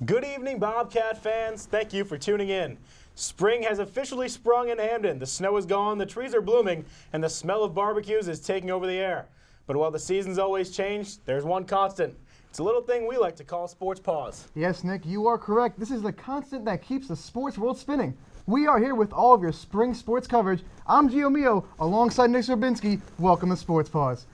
Good evening, Bobcat fans. Thank you for tuning in. Spring has officially sprung in Hamden. The snow is gone, the trees are blooming, and the smell of barbecues is taking over the air. But while the seasons always change, there's one constant. It's a little thing we like to call sports pause. Yes, Nick, you are correct. This is the constant that keeps the sports world spinning. We are here with all of your spring sports coverage. I'm Gio Mio, alongside Nick Zerbinski. Welcome to Sports Pause.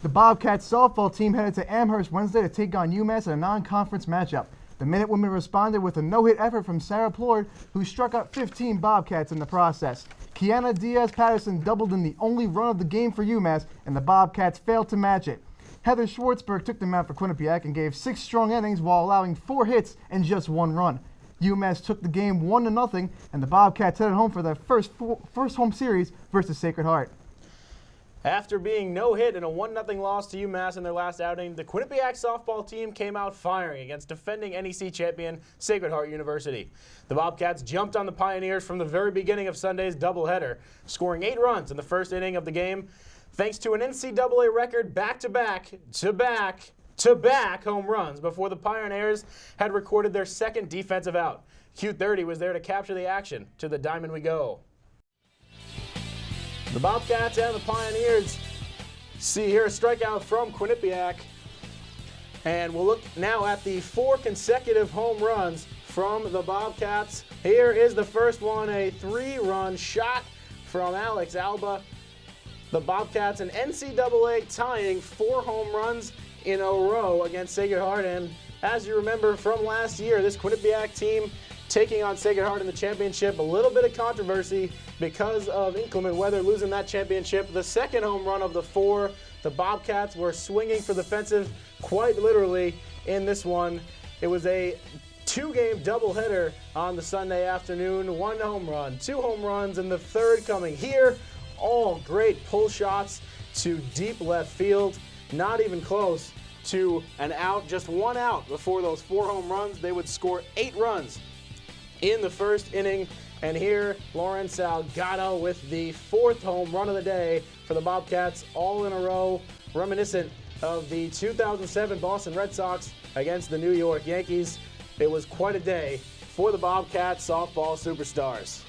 The Bobcats softball team headed to Amherst Wednesday to take on UMass in a non-conference matchup. The Minute Women responded with a no-hit effort from Sarah Plord, who struck out 15 Bobcats in the process. Kiana Diaz-Patterson doubled in the only run of the game for UMass, and the Bobcats failed to match it. Heather Schwartzberg took them out for Quinnipiac and gave 6 strong innings while allowing 4 hits and just 1 run. UMass took the game 1-0, and the Bobcats headed home for their first home series versus Sacred Heart. After being no-hit in a 1-0 loss to UMass in their last outing, the Quinnipiac softball team came out firing against defending NEC champion Sacred Heart University. The Bobcats jumped on the Pioneers from the very beginning of Sunday's doubleheader, scoring 8 runs in the first inning of the game, thanks to an NCAA record back-to-back home runs before the Pioneers had recorded their second defensive out. Q30 was there to capture the action. To the diamond we go. The Bobcats and the Pioneers see here a strikeout from Quinnipiac. And we'll look now at the 4 consecutive home runs from the Bobcats. Here is the first one, a 3-run shot from Alex Alba. The Bobcats and NCAA tying 4 home runs in a row against Sacred Heart. And as you remember from last year, this Quinnipiac team taking on Sacred Heart in the championship, a little bit of controversy because of inclement weather, losing that championship. The second home run of the 4, the Bobcats were swinging for the fences quite literally in this one. It was a 2-game doubleheader on the Sunday afternoon. 1 home run, 2 home runs, and the third coming here. All great pull shots to deep left field. Not even close to an out, just 1 out before those 4 home runs. They would score 8 runs in the first inning. And here, Lauren Salgado with the 4th home run of the day for the Bobcats, all in a row, reminiscent of the 2007 Boston Red Sox against the New York Yankees. It was quite a day for the Bobcats softball superstars.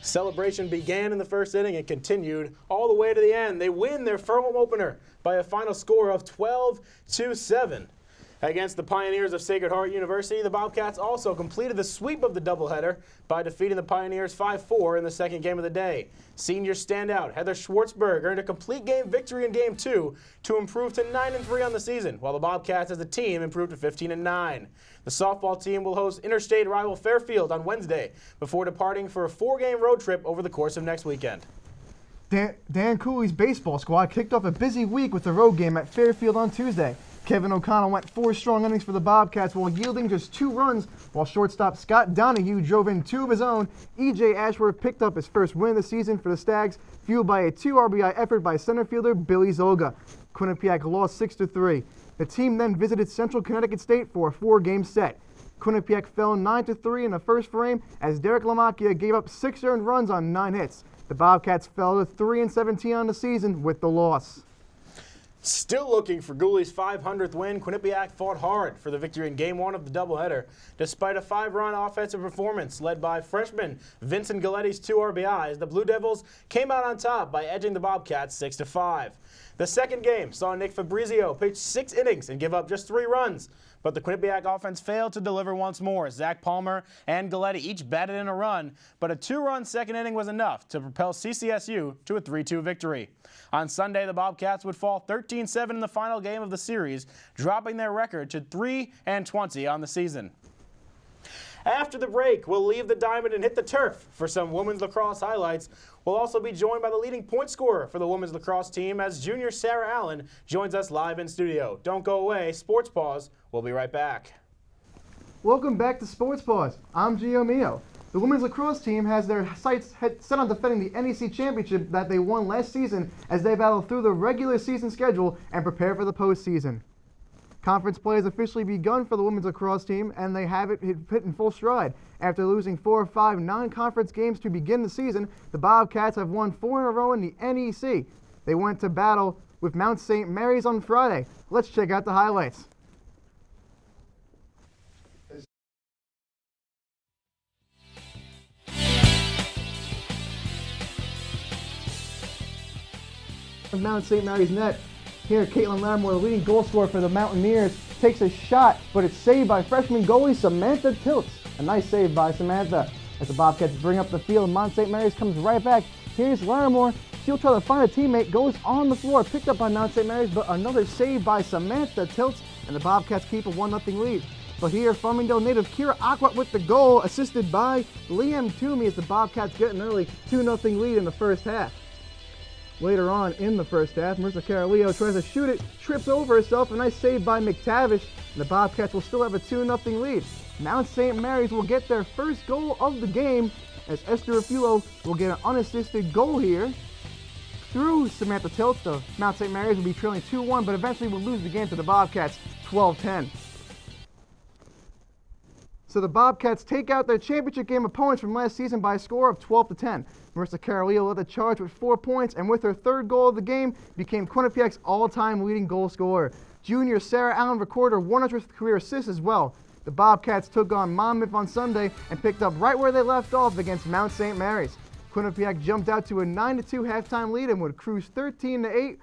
Celebration began in the first inning and continued all the way to the end. They win their home opener by a final score of 12-7. Against the Pioneers of Sacred Heart University, the Bobcats also completed the sweep of the doubleheader by defeating the Pioneers 5-4 in the second game of the day. Senior standout Heather Schwartzberg earned a complete game victory in Game 2 to improve to 9-3 on the season, while the Bobcats as a team improved to 15-9. The softball team will host interstate rival Fairfield on Wednesday before departing for a 4-game road trip over the course of next weekend. Dan Cooley's baseball squad kicked off a busy week with the road game at Fairfield on Tuesday. Kevin O'Connell went 4 strong innings for the Bobcats while yielding just 2 runs, while shortstop Scott Donahue drove in 2 of his own. E.J. Ashworth picked up his first win of the season for the Stags, fueled by a 2 RBI effort by center fielder Billy Zolga. Quinnipiac lost 6-3. The team then visited Central Connecticut State for a 4-game set. Quinnipiac fell 9-3 in the first frame as Derek Lamacchia gave up 6 earned runs on 9 hits. The Bobcats fell to 3-17 on the season with the loss. Still looking for Gooley's 500th win, Quinnipiac fought hard for the victory in Game 1 of the doubleheader, despite a 5-run offensive performance led by freshman Vincent Galetti's 2 RBIs. The Blue Devils came out on top by edging the Bobcats 6-5. The second game saw Nick Fabrizio pitch 6 innings and give up just 3 runs. But the Quinnipiac offense failed to deliver once more. Zach Palmer and Galetti each batted in a run, but a 2-run second inning was enough to propel CCSU to a 3-2 victory. On Sunday, the Bobcats would fall 13-7 in the final game of the series, dropping their record to 3-20 on the season. After the break, we'll leave the diamond and hit the turf for some women's lacrosse highlights. We'll also be joined by the leading point scorer for the women's lacrosse team as junior Sarah Allen joins us live in studio. Don't go away. Sports Pause. We'll be right back. Welcome back to Sports Pause. I'm Gio Mio. The women's lacrosse team has their sights set on defending the NEC championship that they won last season as they battle through the regular season schedule and prepare for the postseason. Conference play has officially begun for the women's lacrosse team, and they have it hit in full stride. After losing 4 of 5 non-conference games to begin the season, the Bobcats have won 4 in a row in the NEC. They went to battle with Mount St. Mary's on Friday. Let's check out the highlights. of Mount St. Mary's net. Here, Caitlin Larimore, the leading goal scorer for the Mountaineers, takes a shot, but it's saved by freshman goalie Samantha Tilts. A nice save by Samantha. As the Bobcats bring up the field, Mount St. Mary's comes right back. Here's Larimore. She'll try to find a teammate, goes on the floor, picked up by Mount St. Mary's, but another save by Samantha Tilts, and the Bobcats keep a 1-0 lead. But here, Farmingdale native Kira Aqua with the goal, assisted by Liam Toomey as the Bobcats get an early 2-0 lead in the first half. Later on in the first half, Marissa Caroleo tries to shoot it, trips over herself, a nice save by McTavish, and the Bobcats will still have a 2-0 lead. Mount St. Mary's will get their first goal of the game as Esther Refulo will get an unassisted goal here through Samantha Tilts. The Mount St. Mary's will be trailing 2-1, but eventually will lose the game to the Bobcats 12-10. So the Bobcats take out their championship game opponents from last season by a score of 12-10. Marissa Caroleo led the charge with 4 points, and with her third goal of the game, became Quinnipiac's all-time leading goal scorer. Junior Sarah Allen recorded her 100th career assist as well. The Bobcats took on Monmouth on Sunday and picked up right where they left off against Mount St. Mary's. Quinnipiac jumped out to a 9-2 halftime lead and would cruise 13-8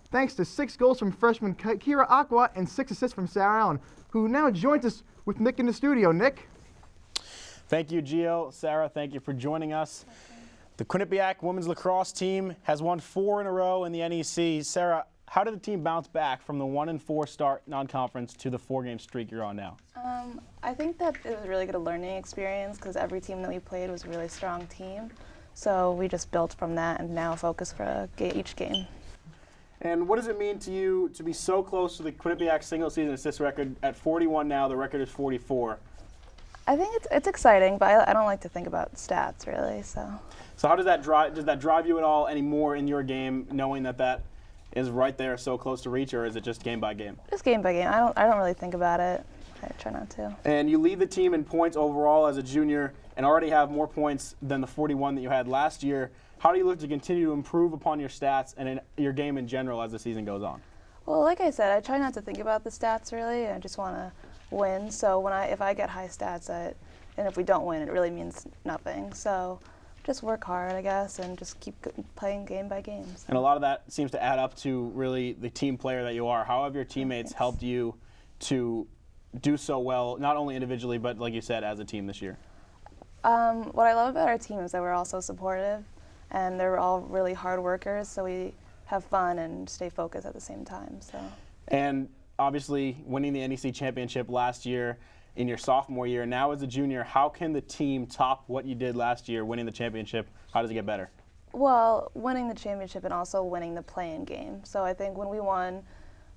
thanks to 6 goals from freshman Kira Aqua and 6 assists from Sarah Allen, who now joins us with Nick in the studio. Nick? Thank you, Gio. Sarah, thank you for joining us. The Quinnipiac women's lacrosse team has won 4 in a row in the NEC. Sarah, how did the team bounce back from the 1-4 start non-conference to the 4-game streak you're on now? I think that it was really good a learning experience because every team that we played was a really strong team. So we just built from that and now focus for each game. And what does it mean to you to be so close to the Quinnipiac single season assist record at 41 now? The record is 44. I think it's exciting, but I don't like to think about stats really. So how does that drive you at all anymore in your game, knowing that is right there, so close to reach, or is it just game by game? Just game by game. I don't really think about it. I try not to. And you lead the team in points overall as a junior, and already have more points than the 41 that you had last year. How do you look to continue to improve upon your stats and in your game in general as the season goes on? Well, like I said, I try not to think about the stats really. I just want to win. So if I get high stats, and if we don't win, it really means nothing. So just work hard, I guess, and just keep playing game by game. So. And a lot of that seems to add up to really the team player that you are. How have your teammates helped you to do so well, not only individually, but like you said, as a team this year? What I love about our team is that we're all so supportive, and they're all really hard workers, so we have fun and stay focused at the same time. So. And obviously winning the NEC championship last year in your sophomore year, now as a junior, how can the team top what you did last year, winning the championship? How does it get better? Well, winning the championship and also winning the play-in game. So I think when we won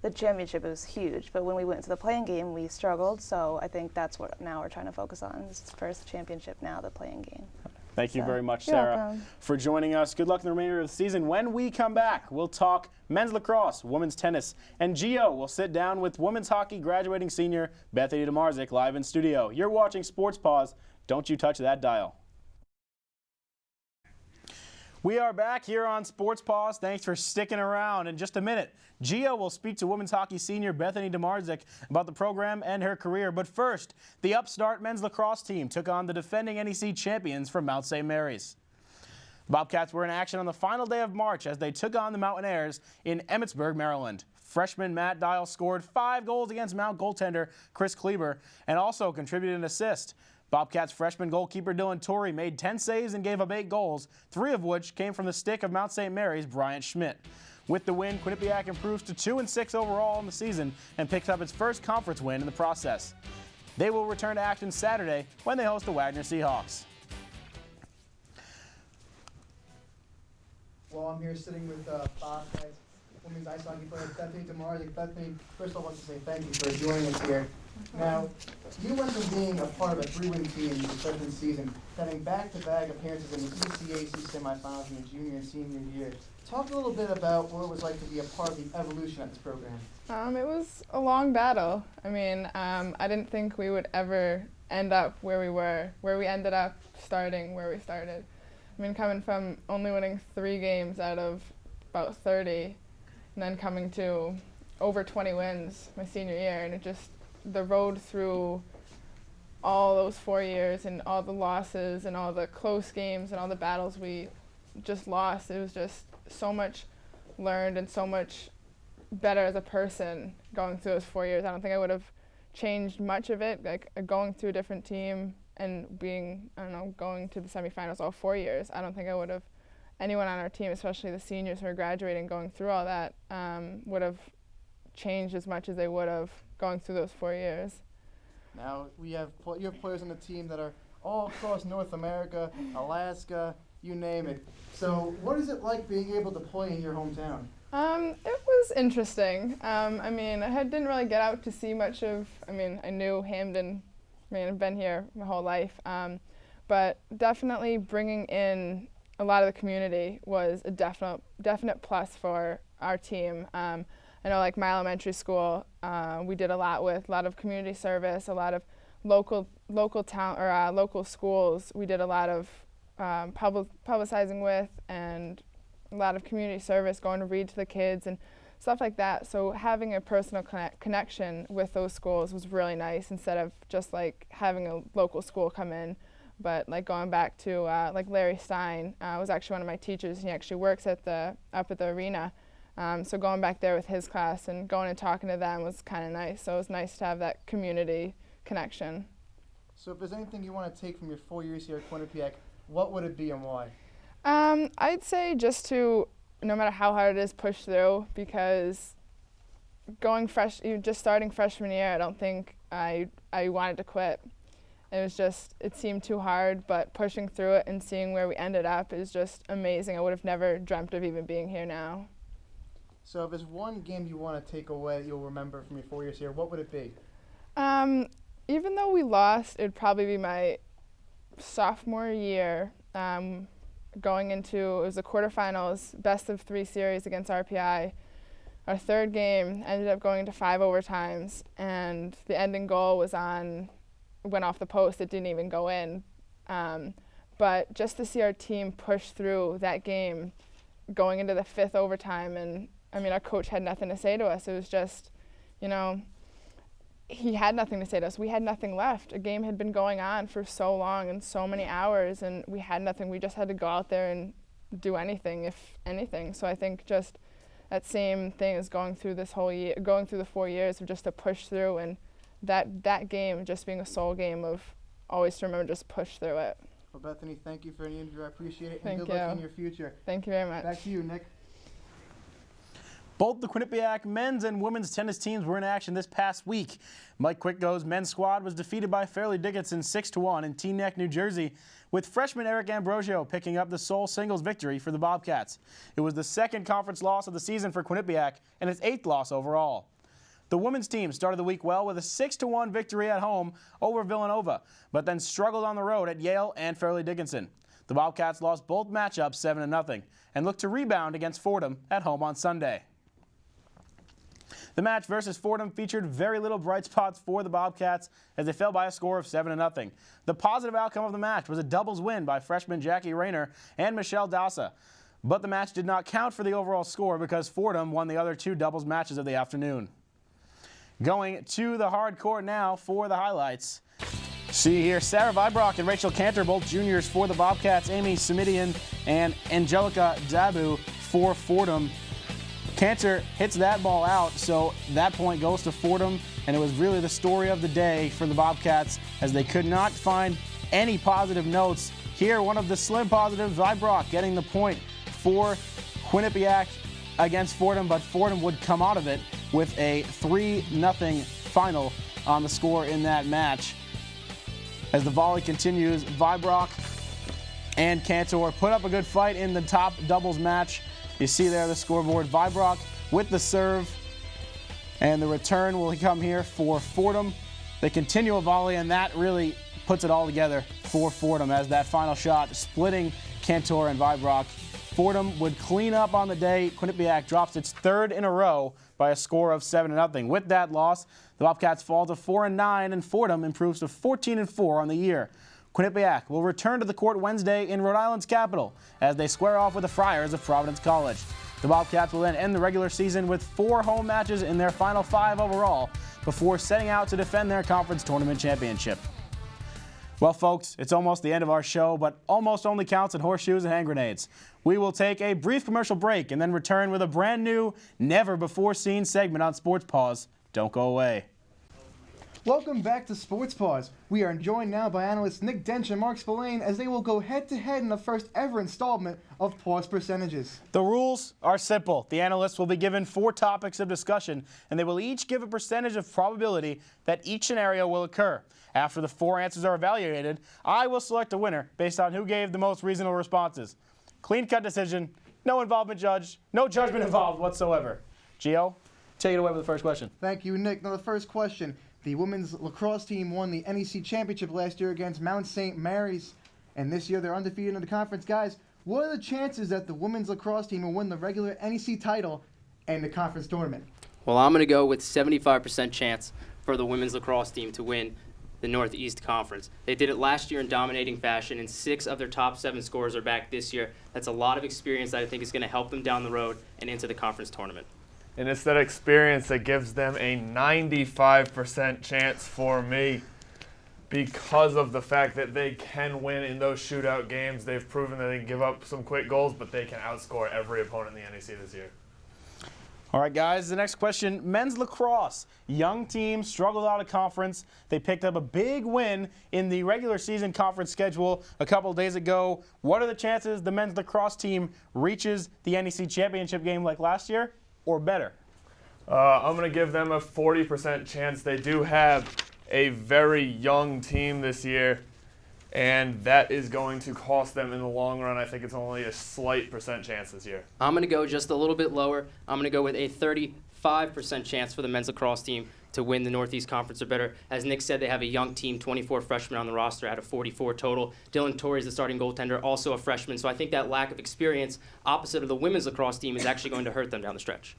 the championship, it was huge, but when we went to the play-in game, we struggled. So I think that's what now we're trying to focus on, is the first championship, now the play-in game. Thank you very much, Sarah, for joining us. Good luck in the remainder of the season. When we come back, we'll talk men's lacrosse, women's tennis, and Gio will sit down with women's hockey graduating senior Bethany DeMarzik live in studio. You're watching Sports Paws. Don't you touch that dial. We are back here on Sports Paws. Thanks for sticking around. In just a minute, Gio will speak to women's hockey senior Bethany DeMarzik about the program and her career. But first, the upstart men's lacrosse team took on the defending NEC champions from Mount St. Mary's. Bobcats were in action on the final day of March as they took on the Mountaineers in Emmitsburg, Maryland. Freshman Matt Dial scored 5 goals against Mount goaltender Chris Kleber and also contributed an assist. Bobcats freshman goalkeeper Dylan Torrey made 10 saves and gave up 8 goals, 3 of which came from the stick of Mount St. Mary's Bryant Schmidt. With the win, Quinnipiac improves to 2-6 overall in the season and picks up its first conference win in the process. They will return to action Saturday when they host the Wagner Seahawks. Well, I'm here sitting with Bobcats women's ice hockey player Bethany DeMarzik. Bethany, first of all, I want to say thank you for joining us here. Now, you went from being a part of a 3-win team in the freshman season, having back-to-back appearances in the ECAC semifinals in your junior and senior year. Talk a little bit about what it was like to be a part of the evolution of this program. It was a long battle. I mean, I didn't think we would ever end up where we ended up starting where we started. I mean, coming from only winning 3 games out of about 30, and then coming to over 20 wins my senior year, and it just, the road through all those 4 years and all the losses and all the close games and all the battles we just lost, it was just so much learned and so much better as a person going through those 4 years. I don't think I would have changed much of it, like going through a different team and being, going to the semifinals all 4 years. I don't think I would have, anyone on our team, especially the seniors who are graduating, going through all that, would have changed as much as they would have going through those 4 years. Now, you have players on the team that are all across North America, Alaska, you name it. So what is it like being able to play in your hometown? It was interesting. I didn't really get out to see much of, I knew Hamden, I've been here my whole life, but definitely bringing in a lot of the community was a definite plus for our team. I know, like my elementary school, we did a lot of community service, a lot of local schools. We did a lot of publicizing with, and a lot of community service, going to read to the kids and stuff like that. So having a personal connection with those schools was really nice, instead of just like having a local school come in. But like going back to like Larry Stein was actually one of my teachers. He actually works up at the arena. So going back there with his class and going and talking to them was kind of nice. So it was nice to have that community connection. So if there's anything you want to take from your 4 years here at Quinnipiac, what would it be and why? I'd say just to, no matter how hard it is, push through, because just starting freshman year, I don't think I wanted to quit. It seemed too hard, but pushing through it and seeing where we ended up is just amazing. I would have never dreamt of even being here now. So if there's one game you want to take away, you'll remember from your 4 years here, what would it be? Even though we lost, it'd probably be my sophomore year, going into, it was the quarterfinals, best of 3 series against RPI. Our third game ended up going into 5 overtimes, and the ending goal went off the post. It didn't even go in. But just to see our team push through that game, going into the 5th overtime, and our coach had nothing to say to us. It was just, he had nothing to say to us. We had nothing left. A game had been going on for so long and so many hours, and we had nothing. We just had to go out there and do anything, if anything. So I think just that same thing is going through the 4 years of just to push through, and that game just being a sole game of always to remember, just push through it. Well, Bethany, thank you for the interview. I appreciate it, and Thank good you. luck in your future. Thank you very much. Back to you, Nick. Both the Quinnipiac men's and women's tennis teams were in action this past week. Mike Quickgo's men's squad was defeated by Fairleigh Dickinson 6-1 in Teaneck, New Jersey, with freshman Eric Ambrosio picking up the sole singles victory for the Bobcats. It was the second conference loss of the season for Quinnipiac and its 8th loss overall. The women's team started the week well with a 6-1 victory at home over Villanova, but then struggled on the road at Yale and Fairleigh Dickinson. The Bobcats lost both matchups 7-0 and look to rebound against Fordham at home on Sunday. The match versus Fordham featured very little bright spots for the Bobcats as they fell by a score of 7-0. The positive outcome of the match was a doubles win by freshman Jackie Rayner and Michelle Dassa. But the match did not count for the overall score because Fordham won the other 2 doubles matches of the afternoon. Going to the hard court now for the highlights. See here, Sarah Vibrock and Rachel Cantor, both juniors for the Bobcats, Amy Samidian and Angelica Dabu for Fordham. Cantor hits that ball out, so that point goes to Fordham, and it was really the story of the day for the Bobcats as they could not find any positive notes. Here, one of the slim positives, Vibrock getting the point for Quinnipiac against Fordham, but Fordham would come out of it with a 3-0 final on the score in that match. As the volley continues, Vibrock and Cantor put up a good fight in the top doubles match. You see there the scoreboard, Vibrock with the serve, and the return will come here for Fordham. They continue a volley, and that really puts it all together for Fordham as that final shot splitting Cantor and Vibrock. Fordham would clean up on the day. Quinnipiac drops its 3rd in a row by a score of 7-0. With that loss, the Bobcats fall to 4-9, and Fordham improves to 14-4 on the year. Quinnipiac will return to the court Wednesday in Rhode Island's capital as they square off with the Friars of Providence College. The Bobcats will then end the regular season with 4 home matches in their final 5 overall before setting out to defend their conference tournament championship. Well, folks, it's almost the end of our show, but almost only counts in horseshoes and hand grenades. We will take a brief commercial break and then return with a brand new, never-before-seen segment on Sports Paws. Don't go away. Welcome back to Sports Paws. We are joined now by analysts Nick Dench and Mark Spillane as they will go head-to-head in the first ever installment of Paws Percentages. The rules are simple. The analysts will be given 4 topics of discussion, and they will each give a percentage of probability that each scenario will occur. After the 4 answers are evaluated, I will select a winner based on who gave the most reasonable responses. Clean-cut decision, no judgment involved whatsoever. Gio, take it away with the first question. Thank you, Nick. Now the first question. The women's lacrosse team won the NEC championship last year against Mount St. Mary's, and this year they're undefeated in the conference. Guys, what are the chances that the women's lacrosse team will win the regular NEC title and the conference tournament? Well, I'm going to go with 75% chance for the women's lacrosse team to win the Northeast Conference. They did it last year in dominating fashion, and 6 of their top 7 scorers are back this year. That's a lot of experience that I think is going to help them down the road and into the conference tournament. And it's that experience that gives them a 95% chance for me because of the fact that they can win in those shootout games. They've proven that they can give up some quick goals, but they can outscore every opponent in the NEC this year. All right, guys, the next question. Men's lacrosse. Young team struggled out of conference. They picked up a big win in the regular season conference schedule a couple of days ago. What are the chances the men's lacrosse team reaches the NEC championship game like last year or better? I'm going to give them a 40% chance. They do have a very young team this year, and that is going to cost them in the long run. I think it's only a slight percent chance this year. I'm going to go just a little bit lower. I'm going to go with a 35% chance for the men's lacrosse team to win the Northeast Conference or better. As Nick said, they have a young team, 24 freshmen on the roster out of 44 total. Dylan Torrey is the starting goaltender, also a freshman. So I think that lack of experience, opposite of the women's lacrosse team, is actually going to hurt them down the stretch.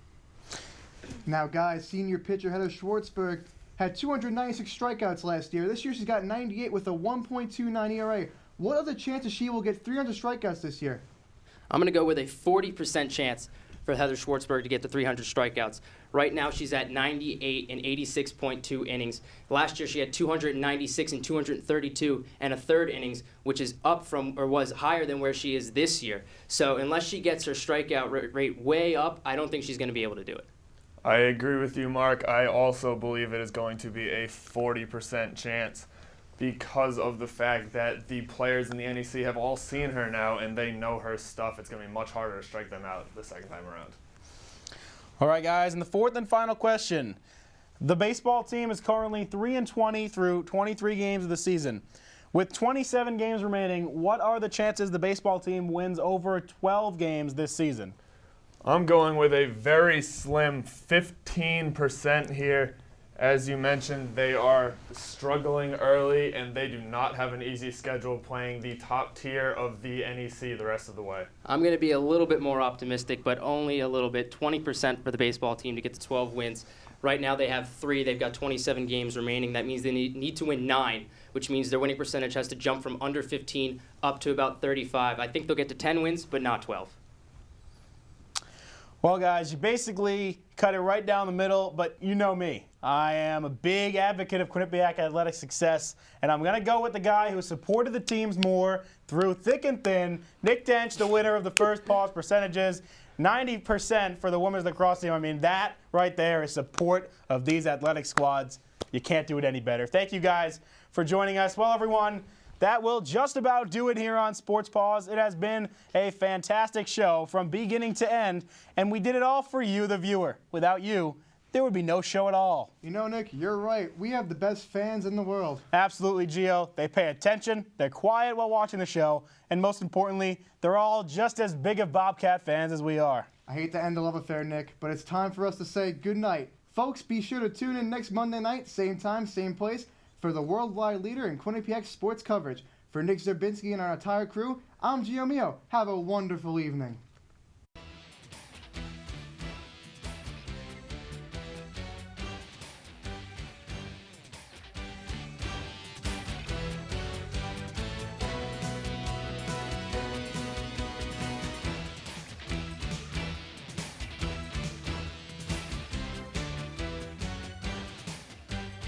Now, guys, senior pitcher Heather Schwartzberg had 296 strikeouts last year. This year she's got 98 with a 1.29 ERA. What are the chances she will get 300 strikeouts this year? I'm going to go with a 40% chance for Heather Schwartzberg to get to 300 strikeouts. Right now she's at 98 in 86.2 innings. Last year she had 296 and 232 and a third innings, which is up from or was higher than where she is this year. So unless she gets her strikeout rate way up, I don't think she's going to be able to do it. I agree with you, Mark. I also believe it is going to be a 40% chance because of the fact that the players in the NEC have all seen her now and they know her stuff. It's going to be much harder to strike them out the second time around. All right, guys, and the fourth and final question. The baseball team is currently 3-20 through 23 games of the season. With 27 games remaining, what are the chances the baseball team wins over 12 games this season? I'm going with a very slim 15% here. As you mentioned, they are struggling early, and they do not have an easy schedule playing the top tier of the NEC the rest of the way. I'm going to be a little bit more optimistic, but only a little bit. 20% for the baseball team to get to 12 wins. Right now they have 3. They've got 27 games remaining. That means they need to win 9, which means their winning percentage has to jump from under 15 up to about 35. I think they'll get to 10 wins, but not 12. Well, guys, you basically cut it right down the middle, but you know me. I am a big advocate of Quinnipiac athletic success, and I'm going to go with the guy who supported the teams more through thick and thin. Nick Dench, the winner of the first Paws Percentages. 90% for the women's lacrosse team. I mean, that right there is support of these athletic squads. You can't do it any better. Thank you guys for joining us. Well, everyone, that will just about do it here on Sports Paws. It has been a fantastic show from beginning to end, and we did it all for you, the viewer. Without you, there would be no show at all. You know, Nick, you're right. We have the best fans in the world. Absolutely, Gio. They pay attention, they're quiet while watching the show, and most importantly, they're all just as big of Bobcat fans as we are. I hate to end the love affair, Nick, but it's time for us to say goodnight. Folks, be sure to tune in next Monday night, same time, same place, for the worldwide leader in Quinnipiac sports coverage. For Nick Zerbinski and our entire crew, I'm Gio Mio. Have a wonderful evening.